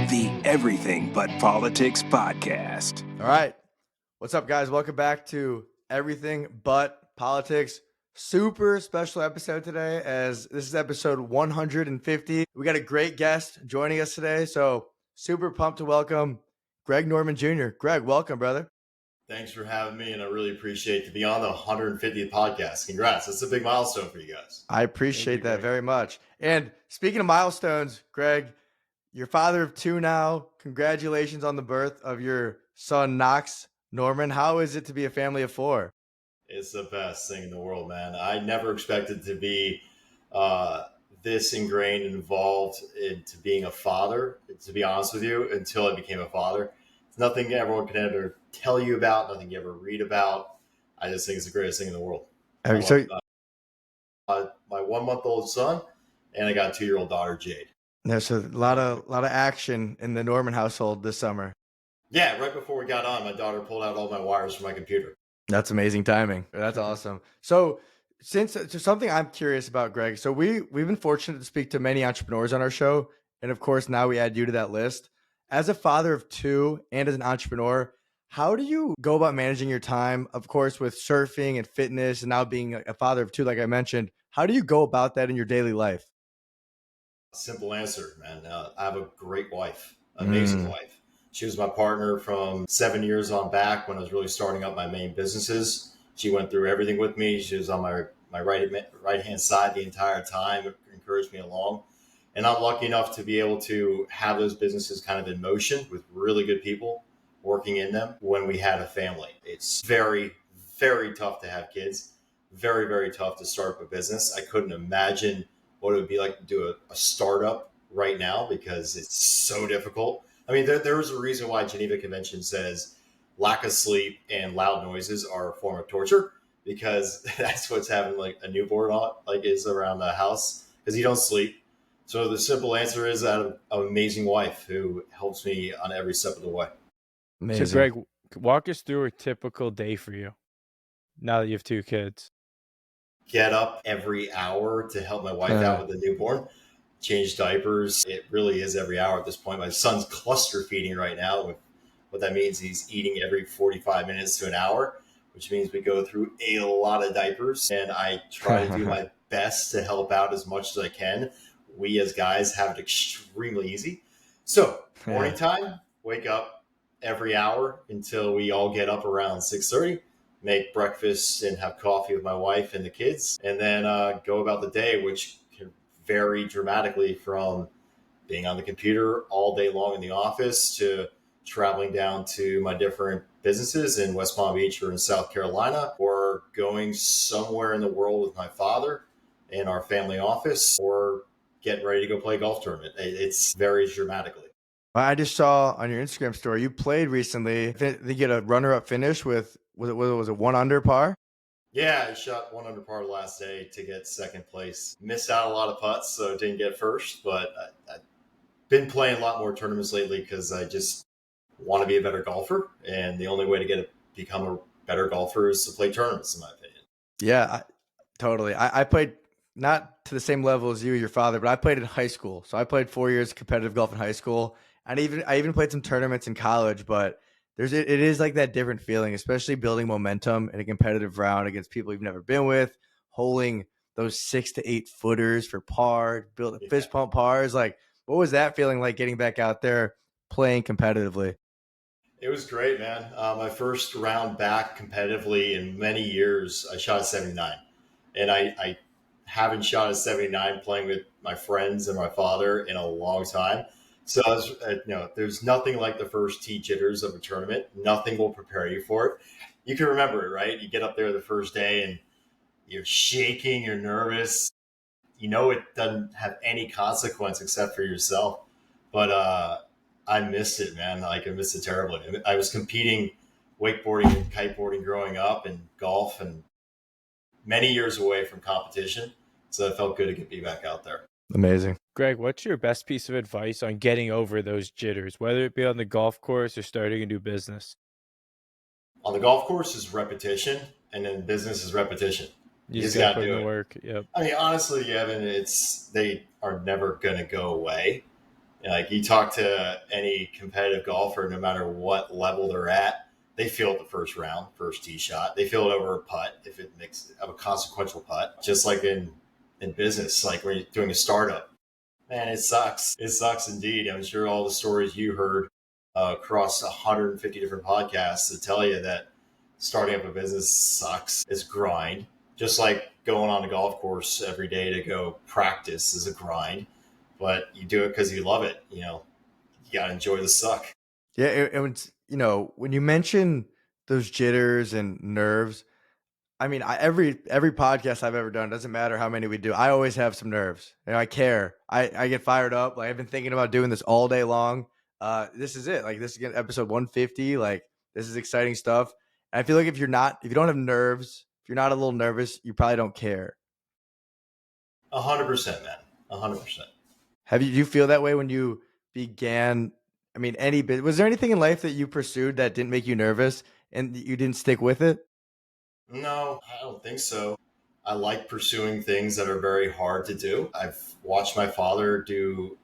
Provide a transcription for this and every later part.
the Everything But Politics podcast. All right. What's up, guys? Welcome back to Everything But Politics. Super special episode today, as this is episode 150. We got a great guest joining us today, so super pumped to welcome Greg Norman Jr. Greg, welcome, brother. Thanks for having me, and I really appreciate to be on the 150th podcast. Congrats. That's a big milestone for you guys. I appreciate that very much. And speaking of milestones, Greg, you're father of two now. Congratulations on the birth of your son, Knox Norman. How is it to be a family of four? It's the best thing in the world, man. I never expected to be this ingrained and involved into being a father, to be honest with you, until I became a father. It's nothing everyone can ever tell you about, nothing you ever read about. I just think it's the greatest thing in the world. So, my 1-month-old son, and I got a 2-year-old daughter, Jade. Yeah, so a lot of action in the Norman household this summer. Yeah, right before we got on, my daughter pulled out all my wires from my computer. That's amazing timing. That's awesome. So something I'm curious about, Greg. So we've been fortunate to speak to many entrepreneurs on our show. And of course, now we add you to that list. As a father of two and as an entrepreneur, how do you go about managing your time? Of course, with surfing and fitness and now being a father of two, like I mentioned, how do you go about that in your daily life? Simple answer, man. I have a great wife, amazing wife. She was my partner from 7 years on back when I was really starting up my main businesses. She went through everything with me. She was on my right-hand side the entire time, encouraged me along. And I'm lucky enough to be able to have those businesses kind of in motion with really good people working in them when we had a family. It's very, very tough to have kids. Very, very tough to start up a business. I couldn't imagine what it would be like to do a startup right now because it's so difficult. I mean, there's a reason why Geneva Convention says lack of sleep and loud noises are a form of torture, because that's what's having like a newborn is around the house, because you don't sleep. So the simple answer is I have an amazing wife who helps me on every step of the way. Amazing. So Greg, walk us through a typical day for you now that you have two kids. Get up every hour to help my wife out with the newborn, change diapers. It really is every hour at this point. My son's cluster feeding right now. What that means, he's eating every 45 minutes to an hour, which means we go through a lot of diapers, and I try to do my best to help out as much as I can. We as guys have it extremely easy. So morning time, wake up every hour until we all get up around 6:30. Make breakfast and have coffee with my wife and the kids, and then go about the day, which can vary dramatically from being on the computer all day long in the office to traveling down to my different businesses in West Palm Beach or in South Carolina, or going somewhere in the world with my father in our family office, or getting ready to go play a golf tournament. It varies dramatically. I just saw on your Instagram story you played recently. They get a runner-up finish with was it 1 under par? Yeah, I shot 1 under par last day to get second place. Missed out a lot of putts, so didn't get first. But I've been playing a lot more tournaments lately because I just want to be a better golfer, and the only way to become a better golfer is to play tournaments, in my opinion. Yeah, totally. I played not to the same level as you, your father, but I played in high school. So I played 4 years competitive golf in high school. And I even played some tournaments in college, but it is like that different feeling, especially building momentum in a competitive round against people you've never been with, holding those 6 to 8 footers for par, building fist pump pars. Like, what was that feeling like getting back out there playing competitively? It was great, man. My first round back competitively in many years, I shot a 79, and I haven't shot a 79 playing with my friends and my father in a long time. So there's nothing like the first tee jitters of a tournament. Nothing will prepare you for it. You can remember it, right? You get up there the first day and you're shaking, you're nervous. You know it doesn't have any consequence except for yourself. But I missed it, man. Like, I missed it terribly. I was competing wakeboarding and kiteboarding growing up, and golf, and many years away from competition. So it felt good to be back out there. Amazing. Greg, what's your best piece of advice on getting over those jitters, whether it be on the golf course or starting a new business? On the golf course is repetition, and then business is repetition. You just got to put in the work. Yep. I mean, honestly, Evan, they are never going to go away. Like you talk to any competitive golfer, no matter what level they're at, they feel it the first round, first tee shot. They feel it over a putt if it makes a consequential putt. Just like in business, like when you're doing a startup, man, it sucks. It sucks indeed. I'm sure all the stories you heard across 150 different podcasts to tell you that starting up a business sucks. It's grind. Just like going on a golf course every day to go practice is a grind, but you do it because you love it. You got to enjoy the suck. Yeah, it was, when you mention those jitters and nerves, I mean, every podcast I've ever done, doesn't matter how many we do, I always have some nerves. I care. I get fired up. Like I've been thinking about doing this all day long. This is it. Like this is episode 150. Like this is exciting stuff. And I feel like if you don't have nerves, if you're not a little nervous, you probably don't care. 100%, man. 100%. Do you feel that way when you began? I mean, was there anything in life that you pursued that didn't make you nervous and you didn't stick with it? No, I don't think so. I like pursuing things that are very hard to do. I've watched my father do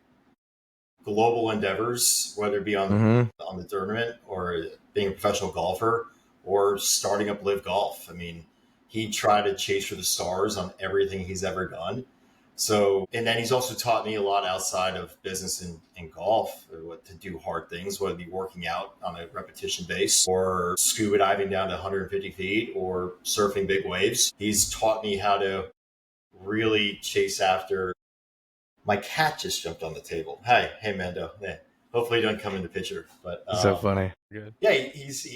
global endeavors, whether it be on the tournament or being a professional golfer or starting up LIV Golf. I mean, he tried to chase for the stars on everything he's ever done. So, and then he's also taught me a lot outside of business and golf, what to do hard things, whether it be working out on a repetition base or scuba diving down to 150 feet or surfing big waves. He's taught me how to really chase after. My cat just jumped on the table. Hey, Mando. Hey. Hopefully he doesn't come in the picture. But So funny. Good. Yeah,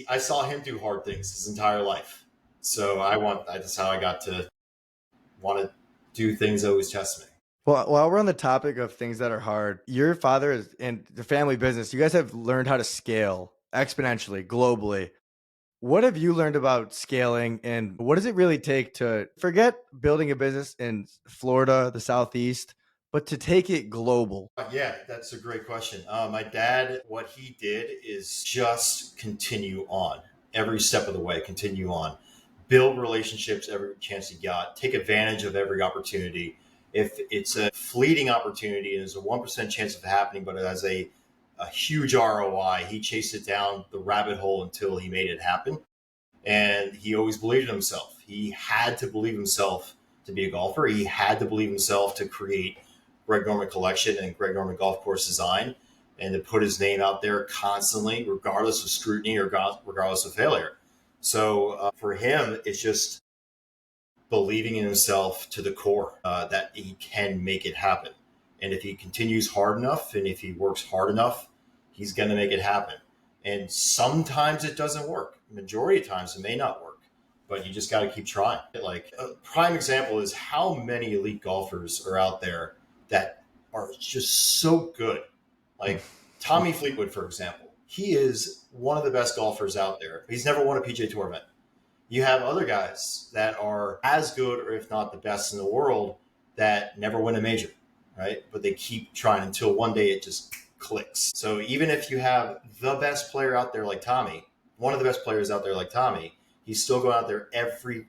I saw him do hard things his entire life. So that's how I got to want to do things that always test me. Well, while we're on the topic of things that are hard, your father is in the family business. You guys have learned how to scale exponentially, globally. What have you learned about scaling, and what does it really take to forget building a business in Florida, the Southeast, but to take it global? Yeah, that's a great question. My dad, what he did is just continue on every step of the way, continue on, build relationships every chance he got, take advantage of every opportunity. If it's a fleeting opportunity and there's a 1% chance of happening, but it has a huge ROI, he chased it down the rabbit hole until he made it happen. And he always believed in himself. He had to believe himself to be a golfer. He had to believe himself to create Greg Norman Collection and Greg Norman Golf Course Design, and to put his name out there constantly, regardless of scrutiny or regardless of failure. So for him, it's just believing in himself to the core that he can make it happen. And if he continues hard enough and if he works hard enough, he's going to make it happen. And sometimes it doesn't work. Majority of times it may not work, but you just got to keep trying. Like a prime example is how many elite golfers are out there that are just so good. Like Tommy Fleetwood, for example, he is one of the best golfers out there. He's never won a PGA Tour event. You have other guys that are as good, or if not the best in the world, that never win a major, right? But they keep trying until one day it just clicks. So even if you have the best player out there like Tommy, one of the best players out there like Tommy, he's still going out there every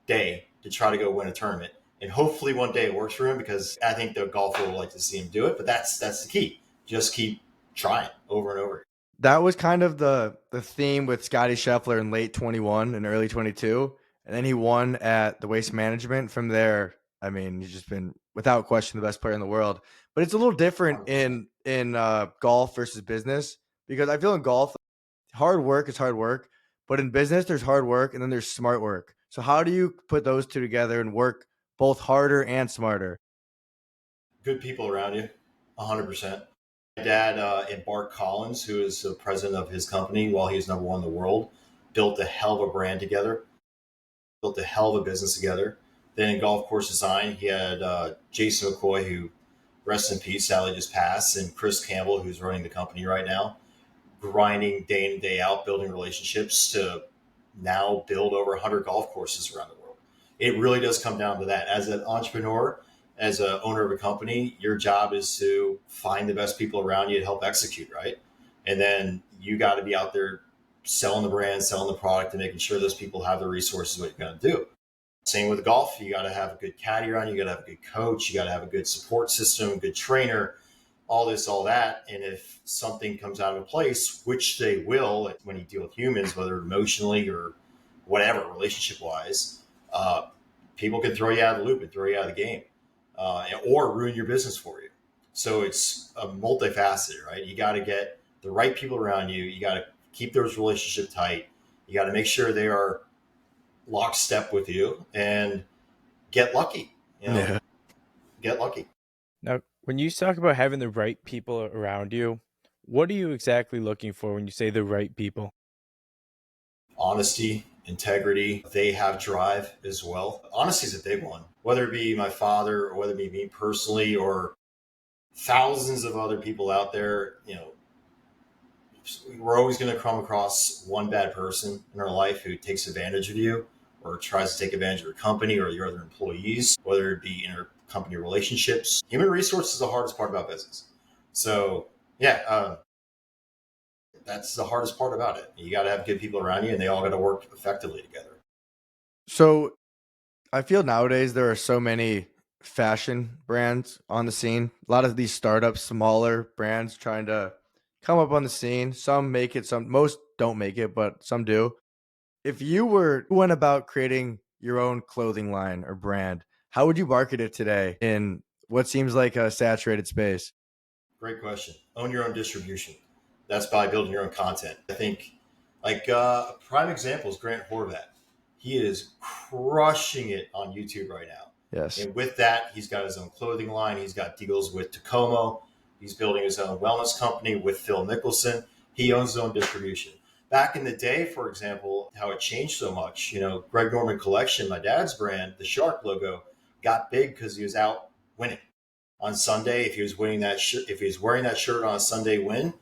day to try to go win a tournament. And hopefully one day it works for him, because I think the golfer will like to see him do it. But that's the key. Just keep trying over and over. That was kind of the theme with Scotty Scheffler in late 21 and early 22. And then he won at the Waste Management. From there, I mean, he's just been, without question, the best player in the world. But it's a little different in golf versus business, because I feel in golf, hard work is hard work. But in business, there's hard work and then there's smart work. So how do you put those two together and work both harder and smarter? Good people around you, 100%. My dad and Bart Collins, who is the president of his company while he was number one in the world, built a hell of a brand together, built a hell of a business together. Then in golf course design, he had Jason McCoy, who, rest in peace, sadly just passed, and Chris Campbell, who's running the company right now, grinding day in and day out, building relationships to now build over 100 golf courses around the world. It really does come down to that. As an entrepreneur, as an owner of a company, your job is to find the best people around you to help execute, right? And then you got to be out there selling the brand, selling the product, and making sure those people have the resources, what you're going to do. Same with golf. You got to have a good caddy around you. You got to have a good coach. You got to have a good support system, good trainer. all this, all that. And if something comes out of place, which they will when you deal with humans, whether emotionally or whatever, relationship wise, people can throw you out of the loop and throw you out of the game, or ruin your business for you. So it's a multifaceted, right? You got to get the right people around you. You got to keep those relationships tight. You got to make sure they are lockstep with you and get lucky. Get lucky. Now, when you talk about having the right people around you, what are you exactly looking for when you say the right people? Honesty, integrity. They have drive as well. Honesty is a big one, whether it be my father or whether it be me personally or thousands of other people out there. We're always going to come across one bad person in our life who takes advantage of you or tries to take advantage of your company or your other employees, whether it be intercompany relationships. Human resources is the hardest part about business. So, that's the hardest part about it. You got to have good people around you, and they all got to work effectively together. So I feel nowadays there are so many fashion brands on the scene. A lot of these startups, smaller brands trying to come up on the scene. Some make it, most don't make it, but some do. If you went about creating your own clothing line or brand, how would you market it today in what seems like a saturated space? Great question. Own your own distribution. That's by building your own content. I think a prime example is Grant Horvat. He is crushing it on YouTube right now. Yes. And with that, he's got his own clothing line. He's got deals with Tacoma. He's building his own wellness company with Phil Mickelson. He owns his own distribution. Back in the day, for example, how it changed so much, Greg Norman Collection, my dad's brand, the shark logo, got big because he was out winning. On Sunday, if he was wearing that shirt on a Sunday win,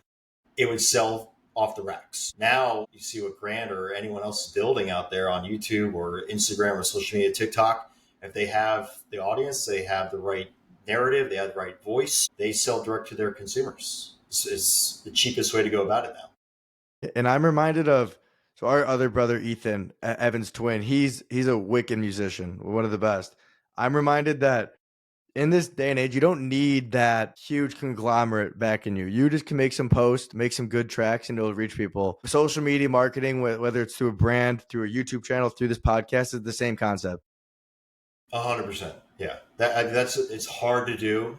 it would sell off the racks. Now you see what Grant or anyone else is building out there on YouTube or Instagram or social media, TikTok. If they have the audience, they have the right narrative, they have the right voice, they sell direct to their consumers. It's the cheapest way to go about it now. And I'm reminded of our other brother Ethan, Evan's twin. He's a wicked musician, one of the best. I'm reminded that in this day and age, you don't need that huge conglomerate backing you. You just can make some posts, make some good tracks, and it'll reach people. Social media marketing, whether it's through a brand, through a YouTube channel, through this podcast, is the same concept. 100%. Yeah, it's hard to do,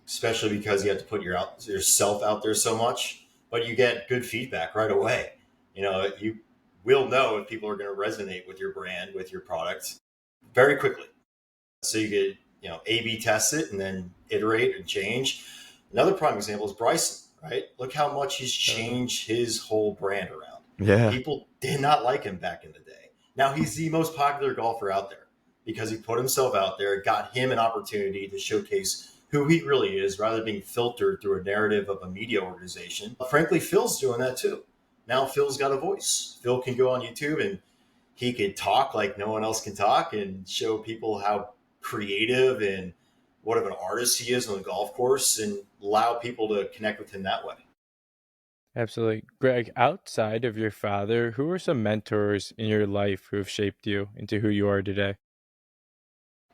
especially because you have to put yourself out there so much. But you get good feedback right away. You will know if people are going to resonate with your brand, with your product, very quickly. So you could A/B test it and then iterate and change. Another prime example is Bryson, right? Look how much he's changed his whole brand around. Yeah. People did not like him back in the day. Now he's the most popular golfer out there because he put himself out there, got him an opportunity to showcase who he really is rather than being filtered through a narrative of a media organization. Frankly, Phil's doing that too. Now Phil's got a voice. Phil can go on YouTube and he could talk like no one else can talk and show people how creative and what of an artist he is on the golf course and allow people to connect with him that way. Absolutely. Greg, outside of your father, who are some mentors in your life who have shaped you into who you are today?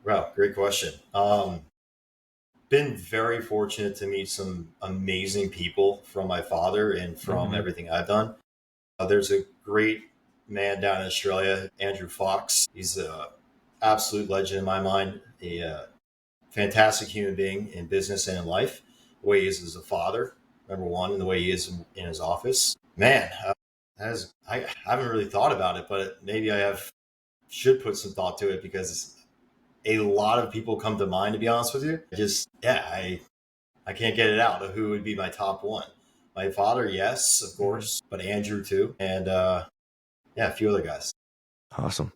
Wow, great question. Been very fortunate to meet some amazing people from my father and from everything I've done. There's a great man down in Australia, Andrew Fox. He's a absolute legend in my mind, a fantastic human being in business and in life. The way he is as a father, number one, and the way he is in his office. Man, I haven't really thought about it, but maybe should put some thought to it because a lot of people come to mind, to be honest with you. I can't get it out of who would be my top one. My father, yes, of course, but Andrew too. And a few other guys. Awesome.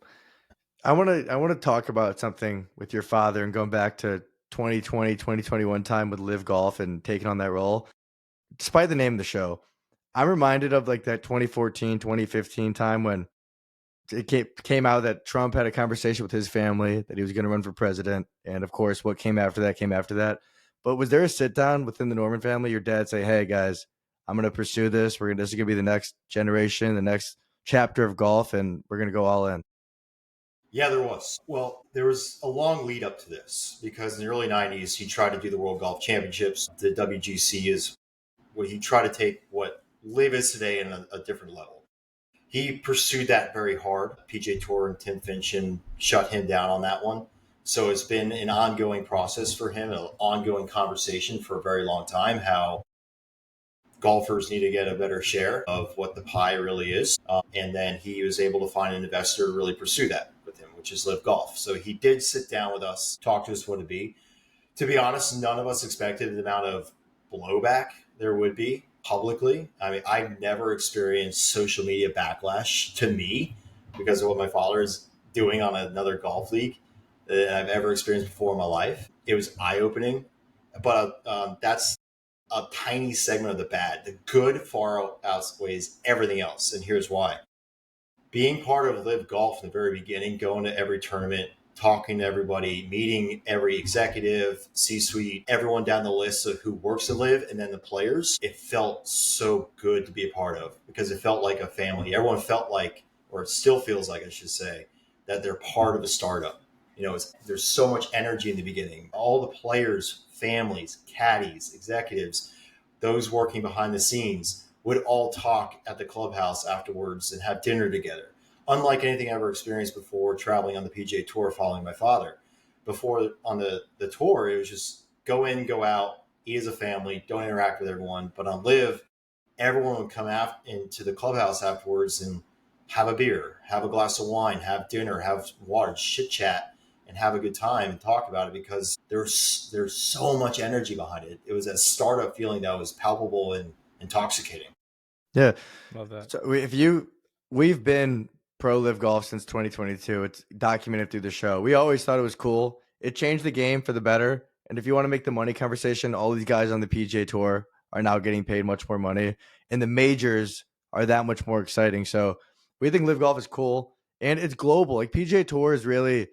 I want to talk about something with your father and going back to 2020, 2021 time with LIV Golf and taking on that role. Despite the name of the show, I'm reminded of like that 2014, 2015 time when it came out that Trump had a conversation with his family that he was going to run for president. And of course, what came after that. But was there a sit down within the Norman family? Your dad say, "Hey guys, I'm going to pursue this. This is going to be the next generation, the next chapter of golf, and we're going to go all in." Yeah, there was. Well, there was a long lead up to this because in the early 90s, he tried to do the World Golf Championships. The WGC is what he tried to take what LIV is today in a different level. He pursued that very hard. PGA Tour and Tim Finchin shut him down on that one. So it's been an ongoing process for him, an ongoing conversation for a very long time, how golfers need to get a better share of what the pie really is. And then he was able to find an investor to really pursue that with him, which is LIV Golf. So he did sit down with us, talk to us what it'd be. To be honest, none of us expected the amount of blowback there would be publicly. I mean, I've never experienced social media backlash to me because of what my father is doing on another golf league that I've ever experienced before in my life. It was eye-opening, but that's a tiny segment of the bad. The good far outweighs everything else, and here's why. Being part of LIV Golf in the very beginning, going to every tournament, talking to everybody, meeting every executive, C-suite, everyone down the list of who works at LIV, and then the players, it felt so good to be a part of because it felt like a family. Everyone felt like, or it still feels like, I should say, that they're part of a startup. There's so much energy in the beginning. All the players, families, caddies, executives, those working behind the scenes would all talk at the clubhouse afterwards and have dinner together. Unlike anything I ever experienced before traveling on the PGA Tour following my father. Before on the tour, it was just go in, go out, eat as a family, don't interact with everyone. But on LIV, everyone would come into the clubhouse afterwards and have a beer, have a glass of wine, have dinner, have water, chit chat, and have a good time and talk about it because there's so much energy behind it. It was a startup feeling that was palpable and intoxicating. Yeah. Love that. So we've been pro LIV Golf since 2022. It's documented through the show. We always thought it was cool. It changed the game for the better. And if you want to make the money conversation, all these guys on the PGA Tour are now getting paid much more money, and the majors are that much more exciting. So we think LIV Golf is cool, and it's global. Like PGA Tour is really.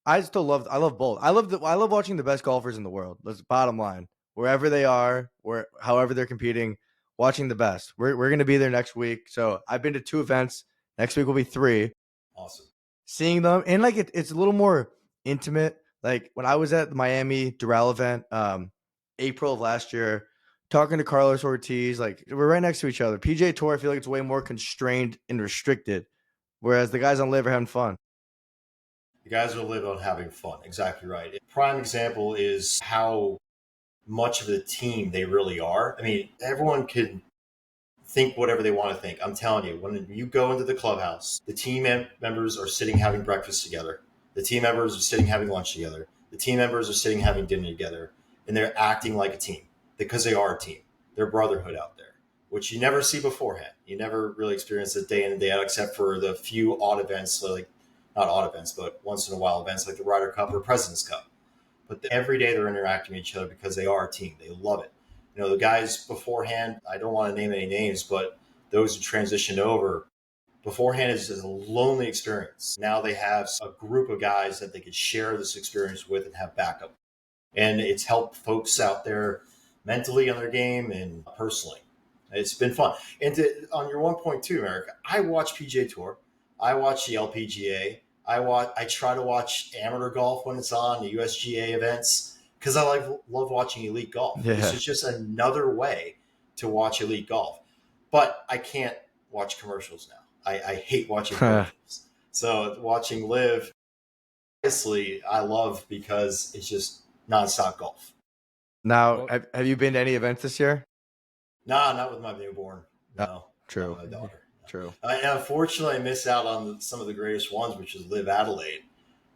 I love both. I love watching the best golfers in the world. That's bottom line. Wherever they are, however they're competing, watching the best. We're gonna be there next week. So I've been to 2 events. Next week will be 3. Awesome. Seeing them and like it's a little more intimate. Like when I was at the Miami Doral event, April of last year, talking to Carlos Ortiz, like we're right next to each other. PGA Tour, I feel like it's way more constrained and restricted, whereas the guys on LIV are having fun. The guys will live on having fun. Exactly right. A prime example is how much of the team they really are. I mean, everyone can think whatever they want to think. I'm telling you, when you go into the clubhouse, the team members are sitting having breakfast together. The team members are sitting having lunch together. The team members are sitting having dinner together. And they're acting like a team because they are a team. They're brotherhood out there, which you never see beforehand. You never really experience it day in and day out, except for the few odd events, like not odd events, but once in a while events like the Ryder Cup or President's Cup. But every day they're interacting with each other because they are a team. They love it. The guys beforehand, I don't want to name any names, but those who transitioned over beforehand is a lonely experience. Now they have a group of guys that they could share this experience with and have backup. And it's helped folks out there mentally on their game and personally. It's been fun. And on your 1.2, Eric, I watch PGA Tour. I watch the LPGA. I try to watch amateur golf when it's on, the USGA events, because I love watching elite golf. Yeah. This is just another way to watch elite golf. But I can't watch commercials now. I hate watching commercials. So watching LIV, obviously, I love because it's just nonstop golf. Now, have you been to any events this year? No, not with my newborn. No. True. Not with my daughter. True. Unfortunately, I missed out on some of the greatest ones, which was LIV Adelaide.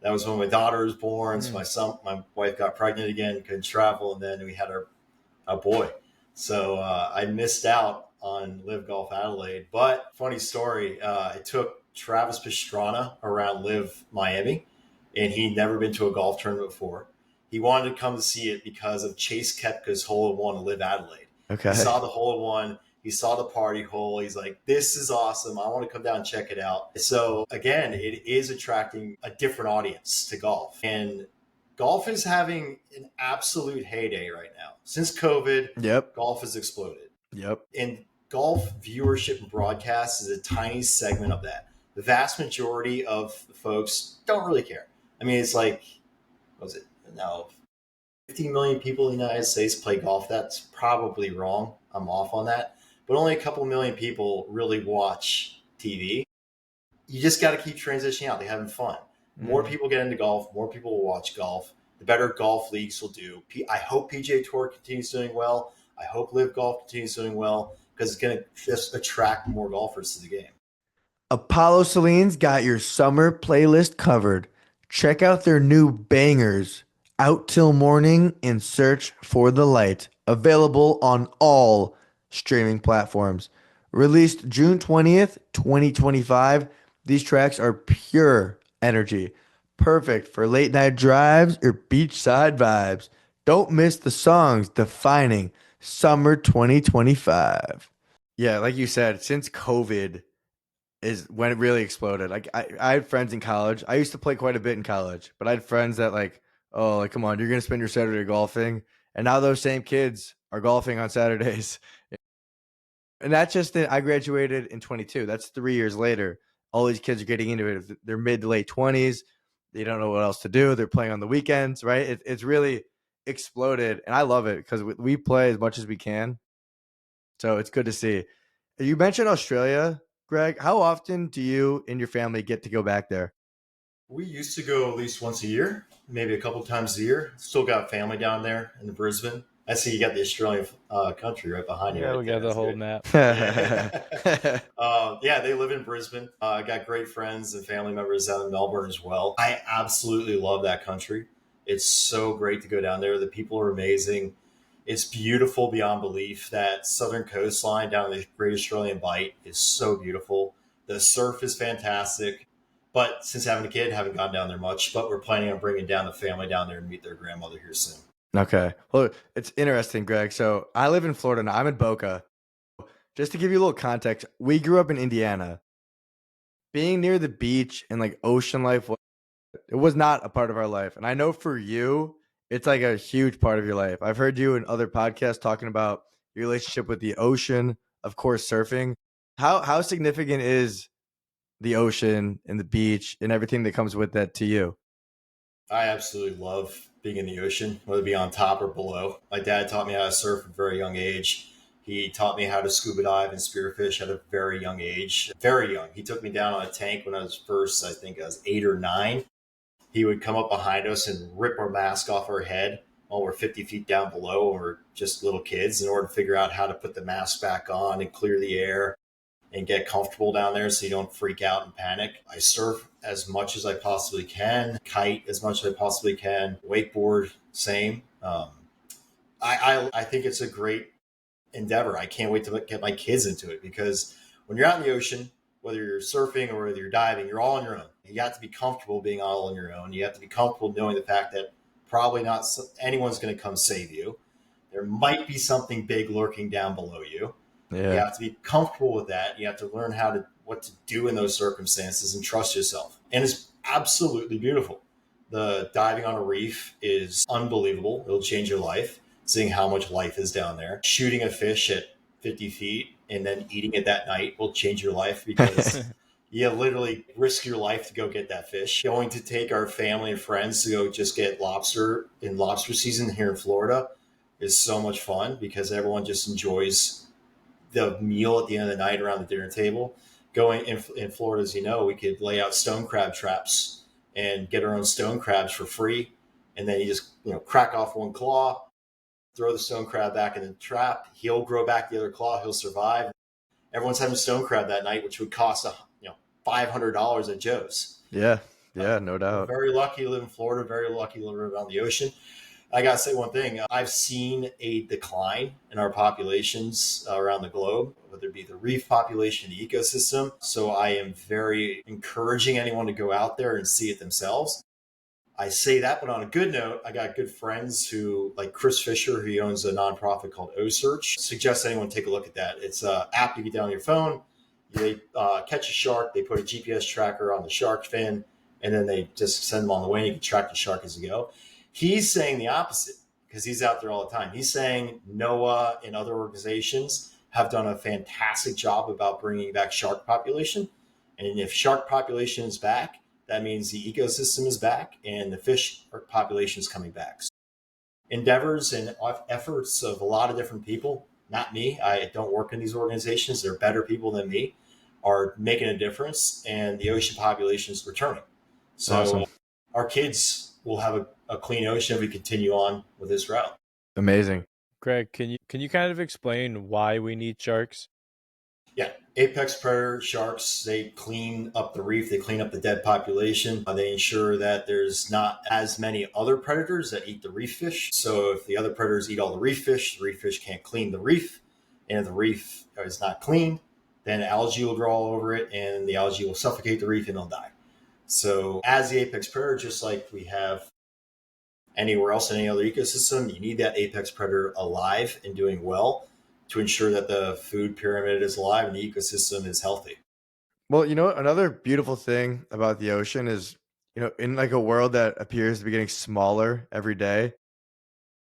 That was when my daughter was born. So my wife got pregnant again, couldn't travel, and then we had our boy. So I missed out on LIV Golf Adelaide. But funny story, I took Travis Pastrana around LIV Miami, and he'd never been to a golf tournament before. He wanted to come to see it because of Chase Koepka's hole-in-one at LIV Adelaide. Okay. He saw the hole-in-one. He saw the party hole. He's like, this is awesome. I want to come down and check it out. So again, it is attracting a different audience to golf. And golf is having an absolute heyday right now. Since COVID, golf has exploded. Yep. And golf viewership and broadcast is a tiny segment of that. the vast majority of folks don't really care. I mean, it's like, what was it now? 50 million people in the United States play golf. That's probably wrong. I'm off on that. But only a couple million people really watch TV. You just got to keep transitioning out. They're having fun. More people get into golf. More people will watch golf. The better golf leagues will do. I hope PGA Tour continues doing well. I hope LIV Golf continues doing well because it's going to just attract more golfers to the game. Apollo Celine's got your summer playlist covered. Check out their new bangers, Out Till Morning and Search for the Light, available on all streaming platforms. Released June 20th, 2025, these tracks are pure energy, perfect for late night drives or beachside vibes. Don't miss the songs defining summer 2025. Yeah, like you said, since COVID is when it really exploded. Like I had friends in college. I used to play quite a bit in college, but I had friends that like, oh, like come on, you're gonna spend your Saturday golfing, and now those same kids are golfing on Saturdays. And that's just I graduated in 22. That's 3 years later. All these kids are getting into it. They're mid to late 20s. They don't know what else to do. They're playing on the weekends, right? It's really exploded, and I love it because we play as much as we can. So it's good to see. You mentioned Australia, Greg. How often do you and your family get to go back there? We used to go at least once a year, maybe a couple times a year. Still got family down there in Brisbane. I see you got the Australian country right behind you. Yeah, right we there. got the That's whole good. map. Yeah, they live in Brisbane. I got great friends and family members down in Melbourne as well. I absolutely love that country. It's so great to go down there. The people are amazing. It's beautiful beyond belief. That southern coastline down the Great Australian Bight is so beautiful. The surf is fantastic. But since having a kid, haven't gone down there much. But we're planning on bringing down the family down there and meet their grandmother here soon. Okay. Well, it's interesting, Greg. So I live in Florida now. I'm in Boca. Just to give you a little context, we grew up in Indiana. Being near the beach and like ocean life, it was not a part of our life. And I know for you, it's like a huge part of your life. I've heard you in other podcasts talking about your relationship with the ocean, of course, surfing. How significant is the ocean and the beach and everything that comes with that to you? I absolutely love being in the ocean, whether it be on top or below. My dad taught me how to surf at a very young age. He taught me how to scuba dive and spearfish at a very young age. Very young. He took me down on a tank when I think I was 8 or 9. He would come up behind us and rip our mask off our head while we're 50 feet down below and we're just little kids in order to figure out how to put the mask back on and clear the air and get comfortable down there so you don't freak out and panic. I surf as much as I possibly can, kite as much as I possibly can, wakeboard, same. I think it's a great endeavor. I can't wait to get my kids into it because when you're out in the ocean, whether you're surfing or whether you're diving, you're all on your own. You have to be comfortable being all on your own. You have to be comfortable knowing the fact that probably not anyone's going to come save you. There might be something big lurking down below you. Yeah. You have to be comfortable with that. You have to learn what to do in those circumstances and trust yourself. And it's absolutely beautiful. The diving on a reef is unbelievable. It'll change your life, seeing how much life is down there. Shooting a fish at 50 feet and then eating it that night will change your life because you literally risk your life to go get that fish. Going to take our family and friends to go just get lobster in lobster season here in Florida is so much fun because everyone just enjoys the meal at the end of the night around the dinner table. Going in Florida, as you know, we could lay out stone crab traps and get our own stone crabs for free. And then you just, crack off one claw, throw the stone crab back in the trap. He'll grow back the other claw. He'll survive. Everyone's having stone crab that night, which would cost $500 at Joe's. Yeah, no doubt. Very lucky to live in Florida. Very lucky to live on the ocean. I got to say one thing. I've seen a decline in our populations around the globe, whether it be the reef population, the ecosystem. So I am very encouraging anyone to go out there and see it themselves. I say that, but on a good note, I got good friends who, like Chris Fisher, who owns a nonprofit called O-Search, suggest anyone take a look at that. It's an app you get down on your phone. They catch a shark. They put a GPS tracker on the shark fin, and then they just send them on the way. And you can track the shark as you go. He's saying the opposite because he's out there all the time. He's saying NOAA and other organizations have done a fantastic job about bringing back shark population. And if shark population is back, that means the ecosystem is back and the fish population is coming back. Endeavors and efforts of a lot of different people, not me, I don't work in these organizations, they're better people than me, are making a difference, and the ocean population is returning. So Awesome. Our kids will have a clean ocean if we continue on with this route. Amazing. Greg, can you kind of explain why we need sharks? Yeah, apex predator sharks, they clean up the reef, they clean up the dead population. They ensure that there's not as many other predators that eat the reef fish. So if the other predators eat all the reef fish can't clean the reef. And if the reef is not cleaned, then algae will grow all over it and the algae will suffocate the reef and it'll die. So as the apex predator, just like we have anywhere else in any other ecosystem, you need that apex predator alive and doing well to ensure that the food pyramid is alive and the ecosystem is healthy. Well, another beautiful thing about the ocean is, in like a world that appears to be getting smaller every day,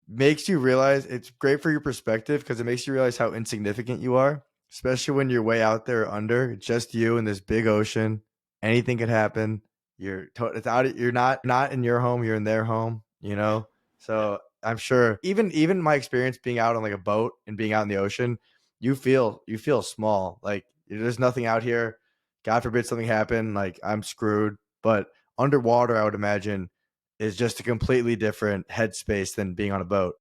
makes you realize it's great for your perspective because it makes you realize how insignificant you are, especially when you're way out there under just you in this big ocean. Anything could happen. It's out. You're not in your home. You're in their home. So I'm sure even my experience being out on like a boat and being out in the ocean, you feel small. Like there's nothing out here. God forbid something happen. Like I'm screwed. But underwater, I would imagine, is just a completely different headspace than being on a boat.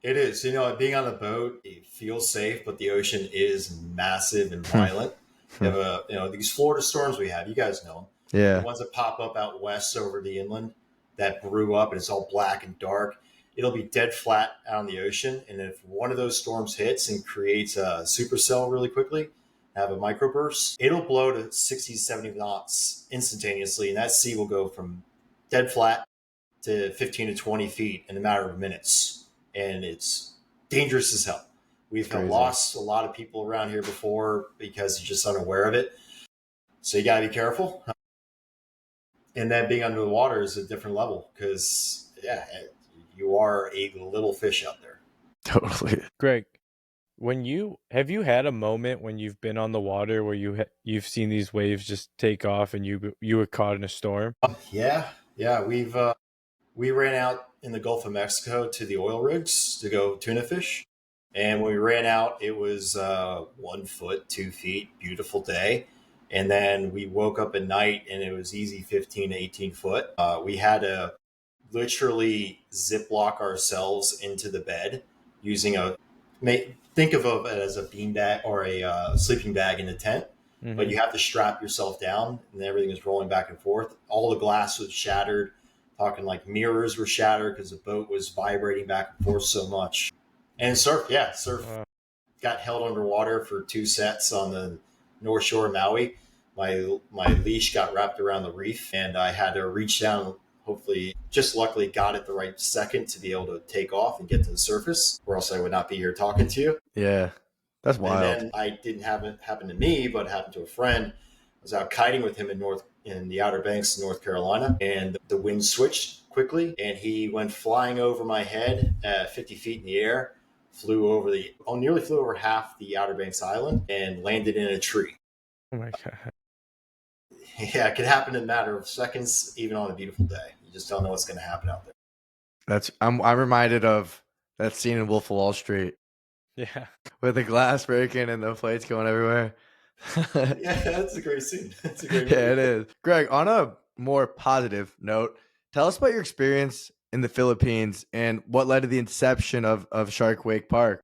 It is. Being on a boat, it feels safe, but the ocean is massive and violent. You have these Florida storms we have. You guys know them. Yeah. The ones that pop up out west over the inland that brew up and it's all black and dark. It'll be dead flat out in the ocean. And if one of those storms hits and creates a supercell really quickly, have a microburst, it'll blow to 60, 70 knots instantaneously. And that sea will go from dead flat to 15 to 20 feet in a matter of minutes. And it's dangerous as hell. We've lost a lot of people around here before because you're just unaware of it. So you got to be careful. And then being under the water is a different level because, you are a little fish out there. Totally. Greg, have you had a moment when you've been on the water where you've seen these waves just take off and you were caught in a storm? Yeah. We ran out in the Gulf of Mexico to the oil rigs to go tuna fish. And when we ran out, it was 1 foot, 2 feet, beautiful day. And then we woke up at night and it was easy 15 to 18 foot. We had to literally ziplock ourselves into the bed using think of it as a bean bag or a sleeping bag in the tent. Mm-hmm. But you have to strap yourself down and everything is rolling back and forth. All the glass was shattered. Talking like mirrors were shattered because the boat was vibrating back and forth so much. And surf got held underwater for 2 sets on the North Shore of Maui. My leash got wrapped around the reef and I had to reach down, hopefully just luckily got it the right second to be able to take off and get to the surface, or else I would not be here talking to you. Yeah, that's wild. And then I didn't have it happen to me, but it happened to a friend. I was out kiting with him in the Outer Banks of North Carolina, and the wind switched quickly and he went flying over my head at 50 feet in the air, nearly flew over half the Outer Banks Island and landed in a tree. Oh my God. Yeah, it could happen in a matter of seconds, even on a beautiful day. You just don't know what's going to happen out there. I'm reminded of that scene in Wolf of Wall Street. Yeah. With the glass breaking and the plates going everywhere. Yeah, that's a great scene. That's a great movie. Yeah, it is. Greg, on a more positive note, tell us about your experience in the Philippines and what led to the inception of Shark Wake Park.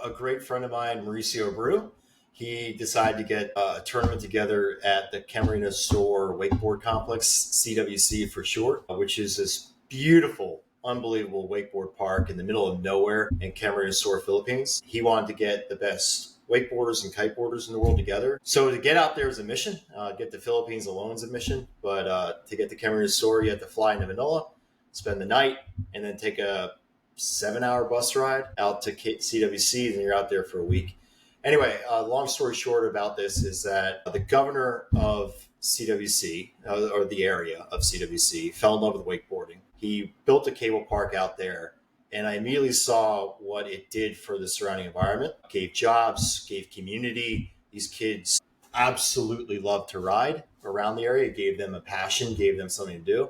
A great friend of mine, Mauricio Abreu, he decided to get a tournament together at the Camarines Sur Wakeboard Complex, CWC for short, which is this beautiful, unbelievable wakeboard park in the middle of nowhere in Camarines Sur, Philippines. He wanted to get the best wakeboarders and kiteboarders in the world together. So to get out there is a mission. Get to Philippines alone is a mission. But to get to Camarines Sur, you have to fly into Manila, spend the night, and then take a 7-hour bus ride out to CWC, and you're out there for a week. Anyway, long story short about this is that the governor of CWC, or the area of CWC, fell in love with wakeboarding. He built a cable park out there, and I immediately saw what it did for the surrounding environment. Gave jobs, gave community. These kids absolutely loved to ride around the area. It gave them a passion, gave them something to do.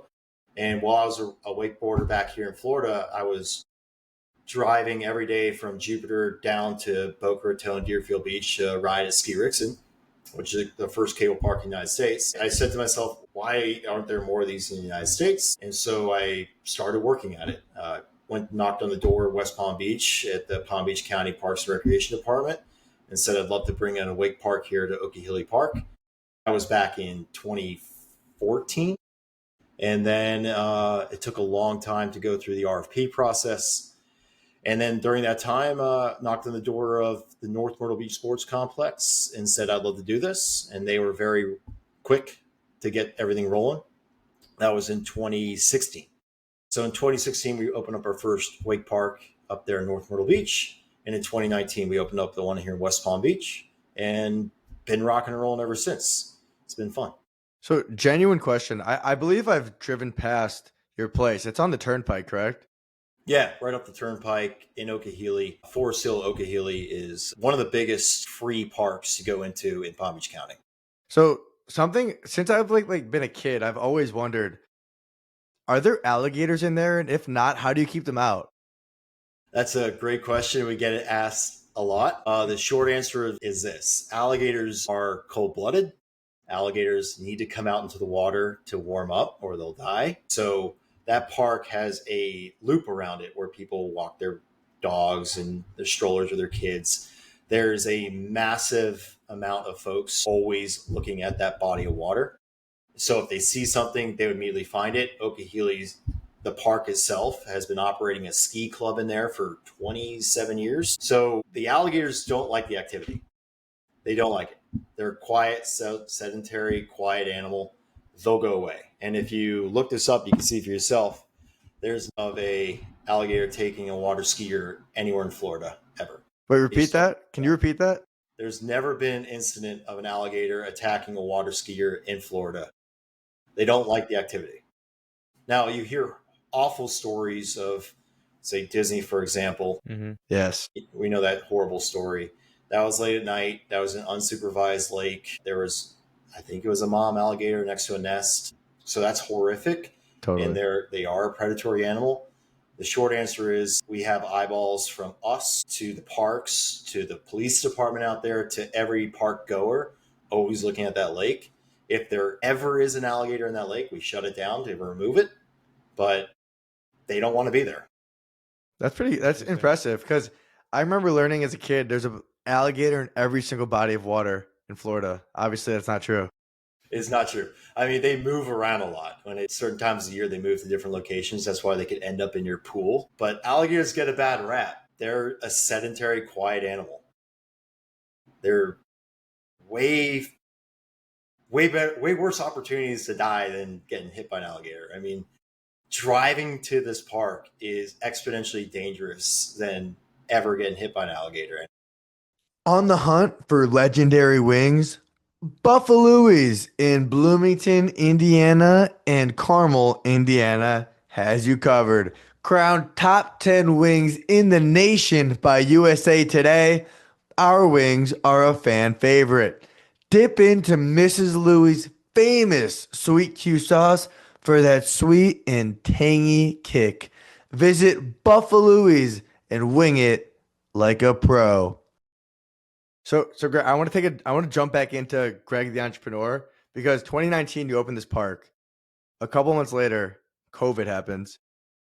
And while I was a wakeboarder back here in Florida, I was driving every day from Jupiter down to Boca Raton, Deerfield Beach, ride at Ski Rixon, which is the first cable park in the United States. I said to myself, why aren't there more of these in the United States? And so I started working at it. Knocked on the door of West Palm Beach at the Palm Beach County Parks and Recreation Department and said I'd love to bring in a wake park here to Okehilly Park. I was back in 2014. And then it took a long time to go through the RFP process. And then during that time, knocked on the door of the North Myrtle Beach Sports Complex and said, I'd love to do this. And they were very quick to get everything rolling. That was in 2016. So in 2016, we opened up our first wake park up there in North Myrtle Beach. And in 2019, we opened up the one here in West Palm Beach and been rocking and rolling ever since. It's been fun. So genuine question. I believe I've driven past your place. It's on the turnpike, correct? Yeah, right up the turnpike in Okehilly. Forest Hill, Okehilly is one of the biggest free parks to go into in Palm Beach County. So since I've like been a kid, I've always wondered, are there alligators in there? And if not, how do you keep them out? That's a great question. We get it asked a lot. The short answer is this. Alligators are cold-blooded. Alligators need to come out into the water to warm up or they'll die. So that park has a loop around it where people walk their dogs and their strollers or their kids. There's a massive amount of folks always looking at that body of water. So if they see something, they would immediately find it. Okehilly's, the park itself, has been operating a ski club in there for 27 years. So the alligators don't like the activity. They don't like it. They're quiet, sedentary, quiet animal. They'll go away. And if you look this up, you can see for yourself, there's of a alligator taking a water skier anywhere in Florida ever. Wait, repeat that? Can you repeat that? There's never been an incident of an alligator attacking a water skier in Florida. They don't like the activity. Now, you hear awful stories of, say, Disney, for example. Mm-hmm. Yes. We know that horrible story. That was late at night. That was an unsupervised lake. There was, I think it was a mom alligator next to a nest. So that's horrific. Totally. And they are a predatory animal. The short answer is we have eyeballs from us to the parks, to the police department out there, to every park goer, always looking at that lake. If there ever is an alligator in that lake, we shut it down to remove it. But they don't want to be there. That's impressive, because I remember learning as a kid, there's an alligator in every single body of water in Florida. Obviously, that's not true. It's not true. I mean, they move around a lot. When it's certain times of the year, they move to different locations. That's why they could end up in your pool. But alligators get a bad rap. They're a sedentary, quiet animal. They're way better, way worse opportunities to die than getting hit by an alligator. I mean, driving to this park is exponentially dangerous than ever getting hit by an alligator. On the hunt for legendary wings, Buffalo's in Bloomington, Indiana, and Carmel, Indiana has you covered. Crowned top 10 wings in the nation by USA Today, our wings are a fan favorite. Dip into Mrs. Louie's famous sweet Q sauce for that sweet and tangy kick. Visit Buffalo's and wing it like a pro. So Greg, I want to jump back into Greg the entrepreneur, because 2019 you opened this park. A couple months later, COVID happens.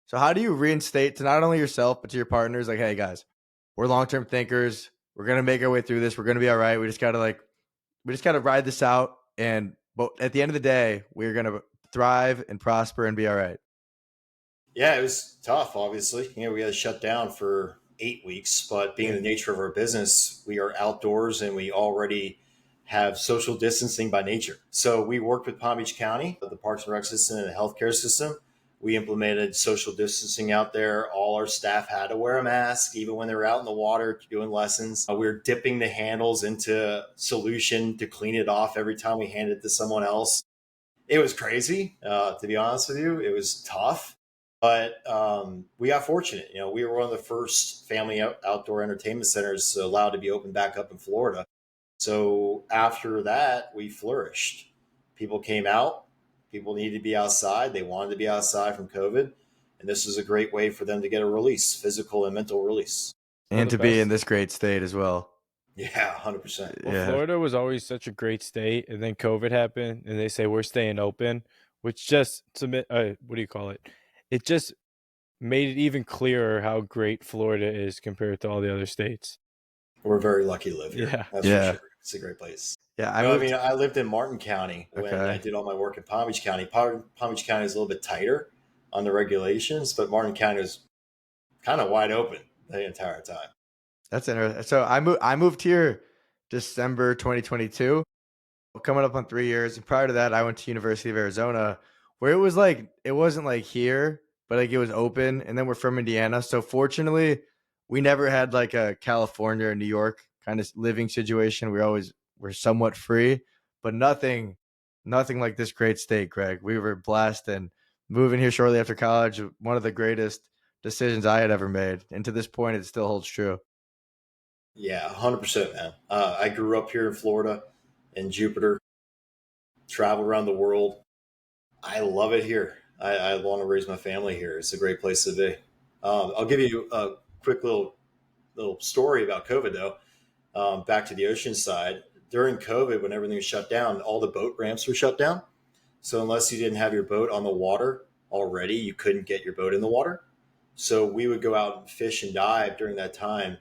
So how do you reinstate to not only yourself but to your partners, like, hey guys, we're long-term thinkers. We're gonna make our way through this. We're gonna be all right. We just gotta ride this out. But at the end of the day, we're gonna thrive and prosper and be all right. Yeah, it was tough. Obviously, we had to shut down for 8 weeks, but being the nature of our business, we are outdoors and we already have social distancing by nature. So we worked with Palm Beach County, the Parks and Rec system and the healthcare system. We implemented social distancing out there. All our staff had to wear a mask, even when they were out in the water doing lessons. We were dipping the handles into solution to clean it off every time we handed it to someone else. It was crazy, to be honest with you. It was tough. But we got fortunate. We were one of the first family outdoor entertainment centers allowed to be open back up in Florida. So after that, we flourished. People came out. People needed to be outside. They wanted to be outside from COVID. And this is a great way for them to get a release, physical and mental release. And the to be in best. this great state as well. Yeah, 100%. Well, Yeah. Florida was always such a great state, and then COVID happened, and they say we're staying open, which just what do you call it? It just made it even clearer how great Florida is compared to all the other states. We're very lucky to live here. Yeah. That's Yeah. for sure. It's a great place. Yeah, I mean, I lived in Martin County when Okay. I did all my work in Palm Beach County. Palm Beach County is a little bit tighter on the regulations, but Martin County was kind of wide open the entire time. That's interesting. So I moved here December 2022, coming up on 3 years. And prior to that, I went to University of Arizona, where it was like, it wasn't like here, but like it was open. And then we're from Indiana. So fortunately, we never had like a California or New York kind of living situation. We're somewhat free, but nothing like this great state, Greg. We were blessed, and moving here shortly after college, one of the greatest decisions I had ever made. And to this point, it still holds true. Yeah, 100%, man. I grew up here in Florida, in Jupiter, travel around the world. I love it here. I want to raise my family here. It's a great place to be. I'll give you a quick little story about COVID, though. Back to the ocean side. During COVID, when everything was shut down, all the boat ramps were shut down. So unless you didn't have your boat on the water already, you couldn't get your boat in the water. So we would go out and fish and dive during that time.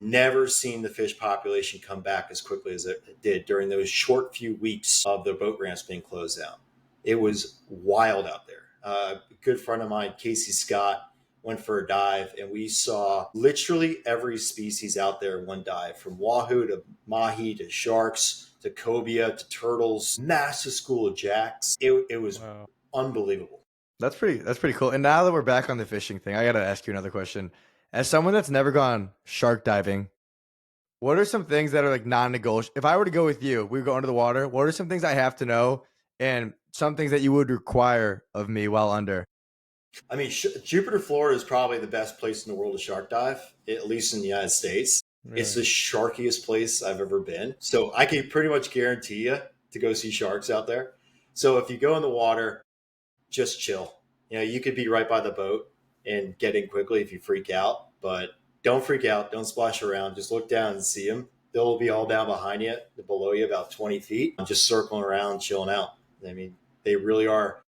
Never seen the fish population come back as quickly as it did during those short few weeks of the boat ramps being closed down. It was wild out there. A good friend of mine, Casey Scott, went for a dive, and we saw literally every species out there in one dive, from wahoo to mahi to sharks to cobia to turtles, massive school of jacks. It was unbelievable. That's pretty cool. And now that we're back on the fishing thing, I got to ask you another question. As someone that's never gone shark diving, what are some things that are like non-negotiable? If I were to go with you, we would go under the water. What are some things I have to know, and some things that you would require of me while under? I mean, Jupiter, Florida is probably the best place in the world to shark dive, at least in the United States. Really? It's the sharkiest place I've ever been. So I can pretty much guarantee you to go see sharks out there. So if you go in the water, just chill. You know, you could be right by the boat and get in quickly if you freak out, but don't freak out. Don't splash around. Just look down and see them. They'll be all down behind you, below you, about 20 feet, just circling around, chilling out. I mean, they really are.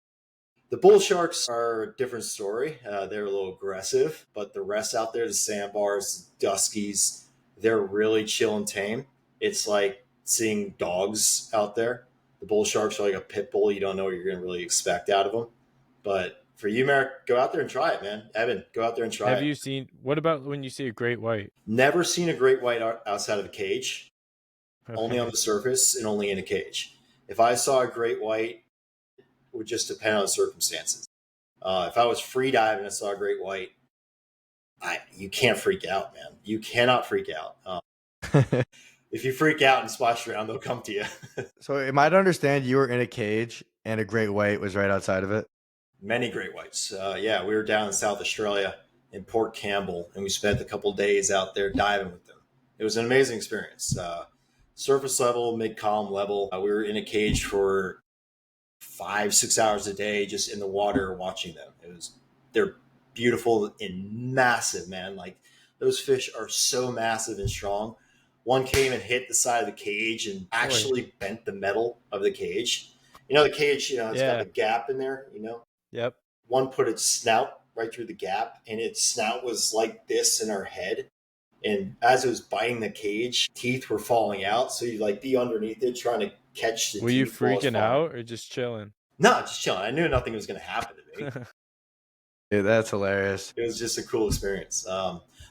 The bull sharks are a different story. They're a little aggressive, but the rest out there, the sandbars, duskies, they're really chill and tame. It's like seeing dogs out there. The bull sharks are like a pit bull. You don't know what you're going to really expect out of them. But for you, Merrick, go out there and try it, man. Evan, go out there and try it. Have you seen, what about when you see a great white? Never seen a great white outside of a cage, only on the surface and only in a cage. If I saw a great white, it would just depend on the circumstances. If I was free diving and saw a great white, you can't freak out, man. You cannot freak out. If you freak out and splash around, they'll come to you. So am I to understand you were in a cage and a great white was right outside of it? Many great whites. Yeah, we were down in South Australia in Port Campbell, and we spent a couple of days out there diving with them. It was an amazing experience. Surface level, mid-column level. We were in a cage for 5-6 hours a day, just in the water watching them. They're beautiful and massive, man. Like, those fish are so massive and strong. One came and hit the side of the cage and actually bent the metal of the cage. You know, the cage, it's got the gap in there, Yep. One put its snout right through the gap, and its snout was like this in her head. And as it was biting the cage, teeth were falling out. So you'd like be underneath it trying to catch the teeth. Were you freaking out or just chilling? No, just chilling. I knew nothing was going to happen to me. Dude, that's hilarious. It was just a cool experience.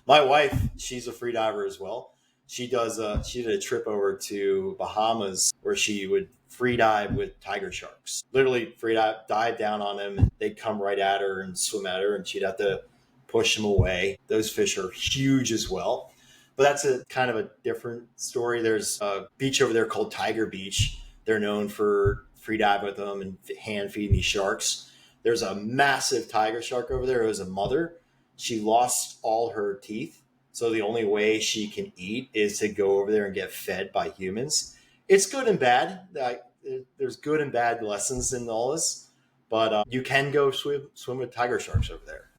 My wife, she's a free diver as well. She did a trip over to Bahamas where she would free dive with tiger sharks. Literally free dive down on them. They'd come right at her and swim at her, and she'd have to push them away. Those fish are huge as well. But that's a kind of a different story. There's a beach over there called Tiger Beach. They're known for free dive with them and hand feeding these sharks. There's a massive tiger shark over there. It was a mother. She lost all her teeth So the only way she can eat is to go over there and get fed by humans. It's good and bad. There's good and bad lessons in all this, but you can go swim with tiger sharks over there.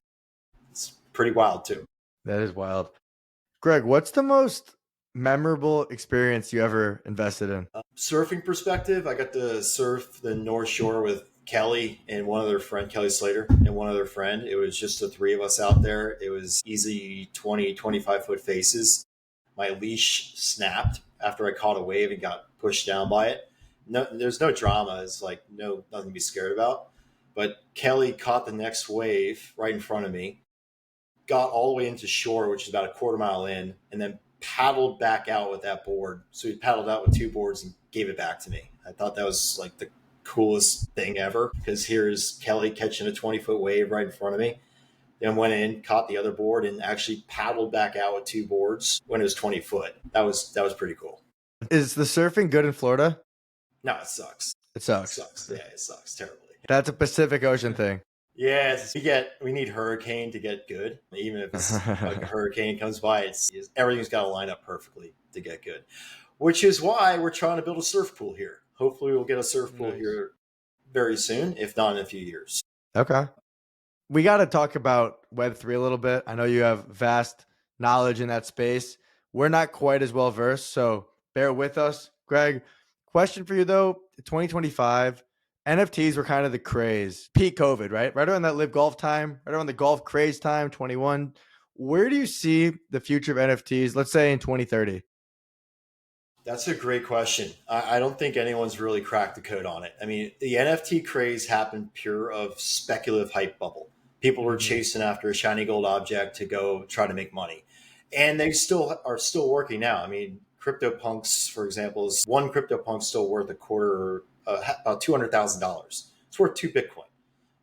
It's pretty wild too. That is wild. Greg, what's the most memorable experience you ever invested in? Surfing perspective, I got to surf the North Shore with Kelly and one other friend, Kelly Slater, and one other friend. It was just the three of us out there. It was easy 20, 25 foot faces. My leash snapped after I caught a wave and got pushed down by it. No, there's no drama. It's like nothing to be scared about. But Kelly caught the next wave right in front of me, got all the way into shore, which is about a quarter mile in, and then paddled back out with that board. So he paddled out with two boards and gave it back to me. I thought that was like the coolest thing ever, because here's Kelly catching a 20-foot wave right in front of me. Then went in, caught the other board, and actually paddled back out with two boards when it was 20 foot. That was pretty cool. Is the surfing good in Florida? No, it sucks. It sucks. It sucks. Yeah, it sucks terribly. That's a Pacific Ocean thing. Yeah, we need hurricane to get good. Even if it's like a hurricane comes by, everything's got to line up perfectly to get good. Which is why we're trying to build a surf pool here. Hopefully we'll get a surf pool here very soon, if not in a few years. Okay. We got to talk about Web3 a little bit. I know you have vast knowledge in that space. We're not quite as well versed, so bear with us. Greg, question for you though, 2025, NFTs were kind of the craze, peak COVID, right? Right around that LIV Golf time, right around the golf craze time, 21. Where do you see the future of NFTs, let's say in 2030? That's a great question. I don't think anyone's really cracked the code on it. I mean, the NFT craze happened pure of speculative hype bubble. People were chasing after a shiny gold object to go try to make money. And they are still working now. I mean, CryptoPunks, for example, is one CryptoPunk still worth about $200,000. It's worth 2 Bitcoin.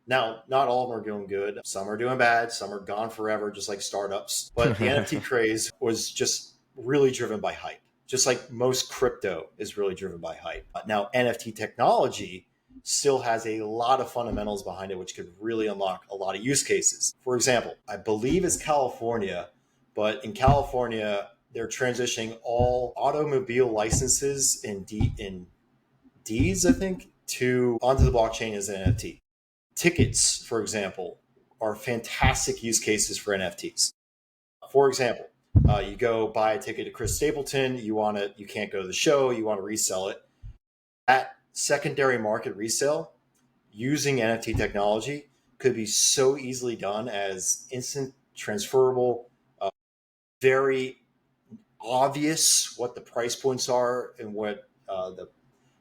Now, not all of them are doing good. Some are doing bad. Some are gone forever, just like startups. But the NFT craze was just really driven by hype. Just like most crypto is really driven by hype. Now, NFT technology still has a lot of fundamentals behind it, which could really unlock a lot of use cases. For example, I believe it's California, but in California, they're transitioning all automobile licenses in Ds, I think, onto the blockchain as an NFT. Tickets, for example, are fantastic use cases for NFTs. For example, you go buy a ticket to Chris Stapleton, you can't go to the show, you want to resell it. At secondary market resale, using NFT technology could be so easily done as instant transferable, very obvious what the price points are and what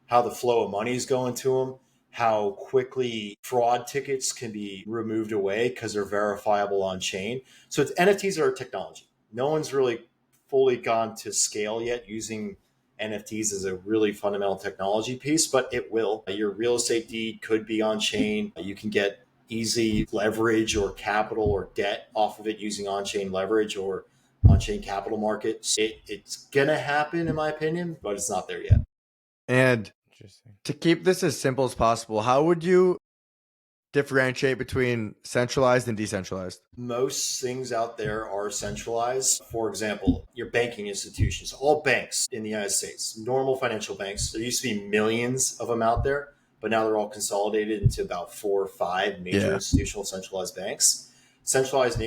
how the flow of money is going to them, how quickly fraud tickets can be removed away because they're verifiable on chain. So NFTs are technology. No one's really fully gone to scale yet using NFTs as a really fundamental technology piece, but it will. Your real estate deed could be on chain. You can get easy leverage or capital or debt off of it using on-chain leverage or on-chain capital markets. It's going to happen, in my opinion, but it's not there yet. And to keep this as simple as possible, how would you differentiate between centralized and decentralized? Most things out there are centralized. For example, your banking institutions, all banks in the United States, normal financial banks, there used to be millions of them out there, but now they're all consolidated into about 4 or 5 major institutional centralized banks. Centralized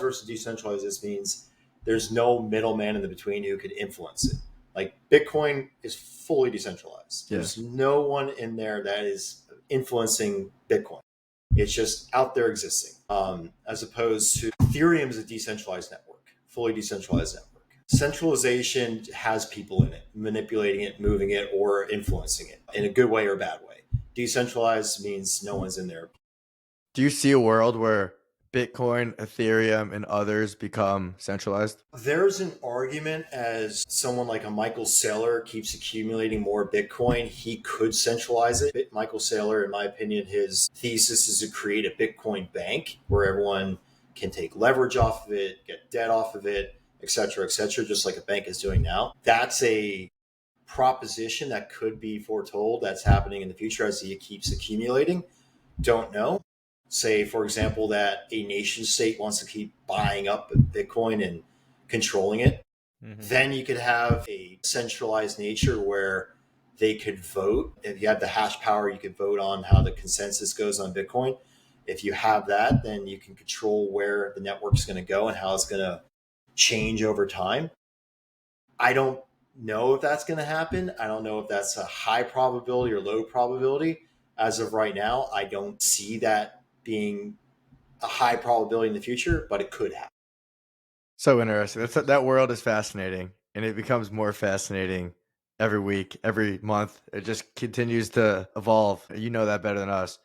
versus decentralized, this means there's no middleman in the between who could influence it. Like Bitcoin is fully decentralized. There's no one in there that is influencing Bitcoin. It's just out there existing, as opposed to Ethereum is a decentralized network, fully decentralized network. Centralization has people in it, manipulating it, moving it, or influencing it in a good way or a bad way. Decentralized means no one's in there. Do you see a world where Bitcoin, Ethereum, and others become centralized? There's an argument as someone like a Michael Saylor keeps accumulating more Bitcoin, he could centralize it. Michael Saylor, in my opinion, his thesis is to create a Bitcoin bank where everyone can take leverage off of it, get debt off of it, et cetera, just like a bank is doing now. That's a proposition that could be foretold that's happening in the future as he keeps accumulating. Don't know. Say, for example, that a nation state wants to keep buying up Bitcoin and controlling it. Mhm. Then you could have a centralized nature where they could vote. If you have the hash power, you could vote on how the consensus goes on Bitcoin. If you have that, then you can control where the network's going to go and how it's going to change over time. I don't know if that's going to happen. I don't know if that's a high probability or low probability. As of right now, I don't see that being a high probability in the future, but it could happen. So interesting. That world is fascinating, and it becomes more fascinating every week, every month. It just continues to evolve. You know that better than us.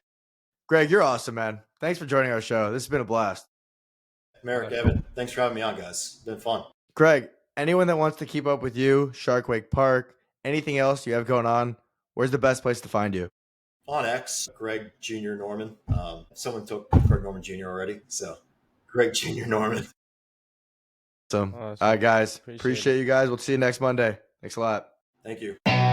Greg, you're awesome, man. Thanks for joining our show. This has been a blast. Merrick, Evan, thanks for having me on, guys. It's been fun. Greg, anyone that wants to keep up with you, Sharkwake Park, anything else you have going on, where's the best place to find you? On X, Greg Jr. Norman. Someone took Greg Norman Jr. already, so Greg Jr. Norman. Awesome. Awesome. All right, guys. Appreciate Appreciate you guys. We'll see you next Monday. Thanks a lot. Thank you.